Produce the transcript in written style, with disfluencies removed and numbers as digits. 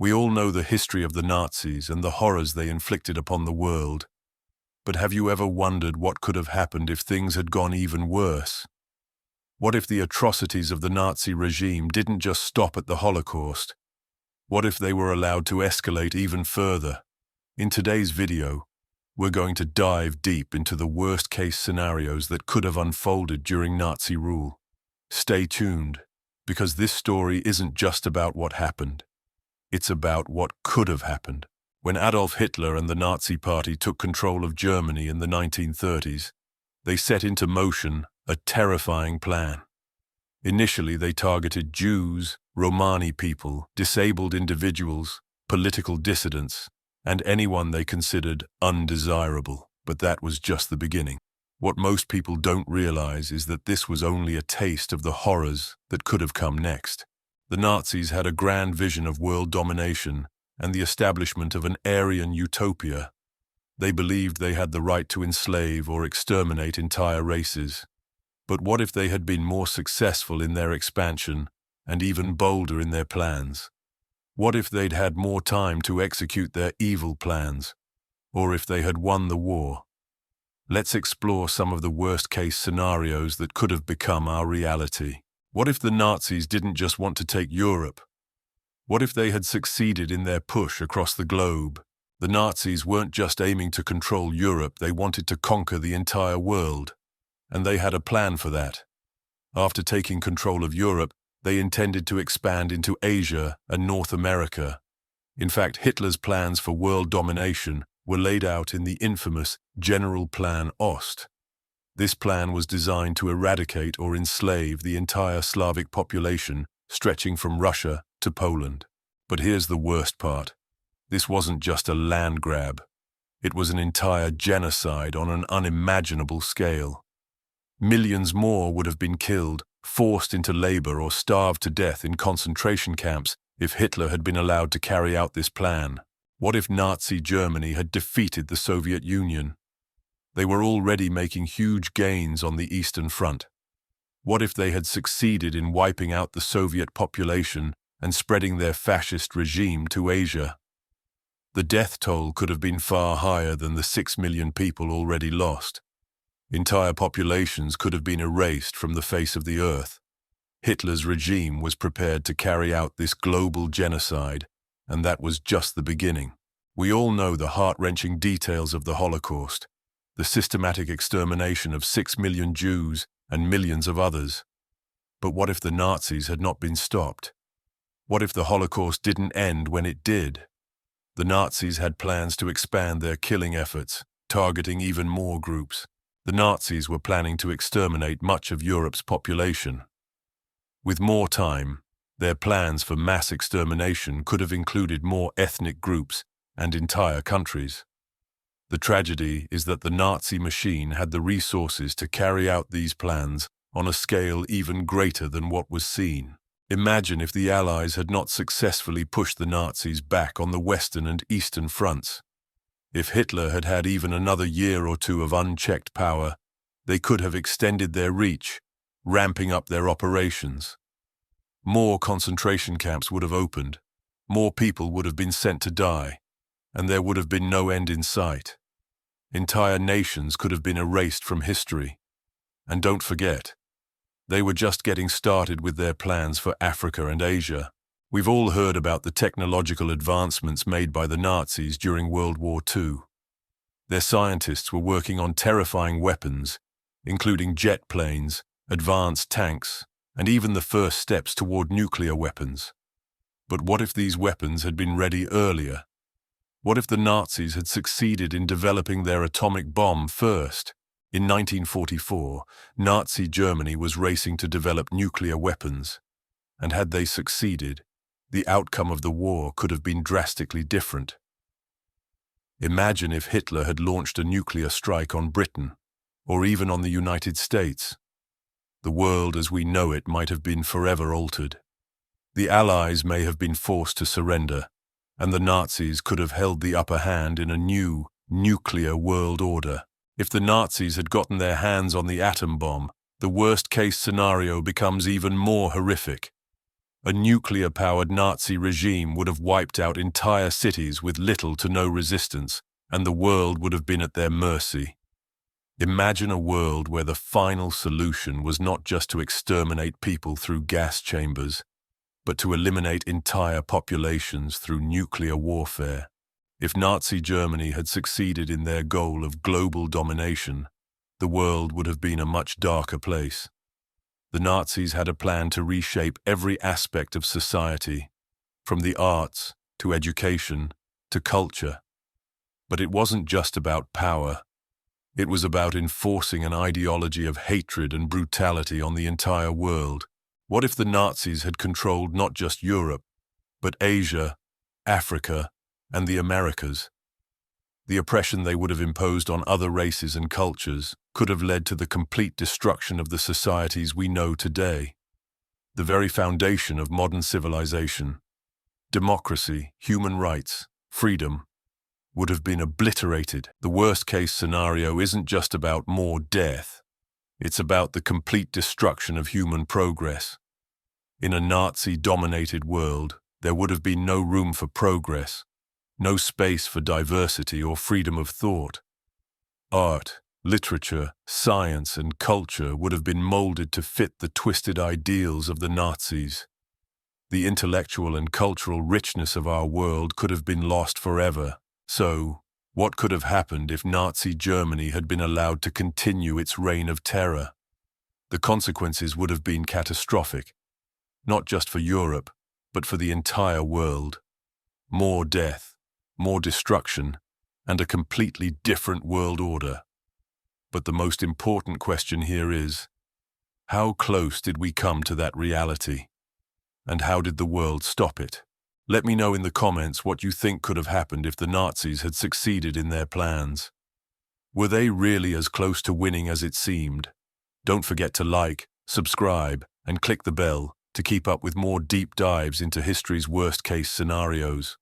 We all know the history of the Nazis and the horrors they inflicted upon the world. But have you ever wondered what could have happened if things had gone even worse? What if the atrocities of the Nazi regime didn't just stop at the Holocaust? What if they were allowed to escalate even further? In today's video, we're going to dive deep into the worst-case scenarios that could have unfolded during Nazi rule. Stay tuned, because this story isn't just about what happened. It's about what could have happened. When Adolf Hitler and the Nazi Party took control of Germany in the 1930s, they set into motion a terrifying plan. Initially, they targeted Jews, Romani people, disabled individuals, political dissidents, and anyone they considered undesirable. But that was just the beginning. What most people don't realize is that this was only a taste of the horrors that could have come next. The Nazis had a grand vision of world domination and the establishment of an Aryan utopia. They believed they had the right to enslave or exterminate entire races. But what if they had been more successful in their expansion and even bolder in their plans? What if they'd had more time to execute their evil plans? Or if they had won the war? Let's explore some of the worst-case scenarios that could have become our reality. What if the Nazis didn't just want to take Europe? What if they had succeeded in their push across the globe? The Nazis weren't just aiming to control Europe, they wanted to conquer the entire world. And they had a plan for that. After taking control of Europe, they intended to expand into Asia and North America. In fact, Hitler's plans for world domination were laid out in the infamous General Plan Ost. This plan was designed to eradicate or enslave the entire Slavic population, stretching from Russia to Poland. But here's the worst part. This wasn't just a land grab. It was an entire genocide on an unimaginable scale. Millions more would have been killed, forced into labor or starved to death in concentration camps if Hitler had been allowed to carry out this plan. What if Nazi Germany had defeated the Soviet Union? They were already making huge gains on the Eastern Front. What if they had succeeded in wiping out the Soviet population and spreading their fascist regime to Asia? The death toll could have been far higher than the 6 million people already lost. Entire populations could have been erased from the face of the earth. Hitler's regime was prepared to carry out this global genocide, and that was just the beginning. We all know the heart-wrenching details of the Holocaust, the systematic extermination of 6 million Jews and millions of others. But what if the Nazis had not been stopped? What if the Holocaust didn't end when it did? The Nazis had plans to expand their killing efforts, targeting even more groups. The Nazis were planning to exterminate much of Europe's population. With more time, their plans for mass extermination could have included more ethnic groups and entire countries. The tragedy is that the Nazi machine had the resources to carry out these plans on a scale even greater than what was seen. Imagine if the Allies had not successfully pushed the Nazis back on the Western and Eastern fronts. If Hitler had had even another year or two of unchecked power, they could have extended their reach, ramping up their operations. More concentration camps would have opened, more people would have been sent to die, and there would have been no end in sight. Entire nations could have been erased from history. And don't forget, they were just getting started with their plans for Africa and Asia. We've all heard about the technological advancements made by the Nazis during World War II. Their scientists were working on terrifying weapons, including jet planes, advanced tanks, and even the first steps toward nuclear weapons. But what if these weapons had been ready earlier? What if the Nazis had succeeded in developing their atomic bomb first? In 1944, Nazi Germany was racing to develop nuclear weapons. And had they succeeded, the outcome of the war could have been drastically different. Imagine if Hitler had launched a nuclear strike on Britain, or even on the United States. The world as we know it might have been forever altered. The Allies may have been forced to surrender, and the Nazis could have held the upper hand in a new, nuclear world order. If the Nazis had gotten their hands on the atom bomb, the worst-case scenario becomes even more horrific. A nuclear-powered Nazi regime would have wiped out entire cities with little to no resistance, and the world would have been at their mercy. Imagine a world where the final solution was not just to exterminate people through gas chambers, but to eliminate entire populations through nuclear warfare. If Nazi Germany had succeeded in their goal of global domination, the world would have been a much darker place. The Nazis had a plan to reshape every aspect of society, from the arts to education to culture. But it wasn't just about power. It was about enforcing an ideology of hatred and brutality on the entire world. What if the Nazis had controlled not just Europe, but Asia, Africa, and the Americas? The oppression they would have imposed on other races and cultures could have led to the complete destruction of the societies we know today. The very foundation of modern civilization, democracy, human rights, freedom, would have been obliterated. The worst-case scenario isn't just about more death. It's about the complete destruction of human progress. In a Nazi-dominated world, there would have been no room for progress, no space for diversity or freedom of thought. Art, literature, science, and culture would have been molded to fit the twisted ideals of the Nazis. The intellectual and cultural richness of our world could have been lost forever. So, what could have happened if Nazi Germany had been allowed to continue its reign of terror? The consequences would have been catastrophic, not just for Europe, but for the entire world. More death, more destruction, and a completely different world order. But the most important question here is, how close did we come to that reality? And how did the world stop it? Let me know in the comments what you think could have happened if the Nazis had succeeded in their plans. Were they really as close to winning as it seemed? Don't forget to like, subscribe, and click the bell to keep up with more deep dives into history's worst-case scenarios.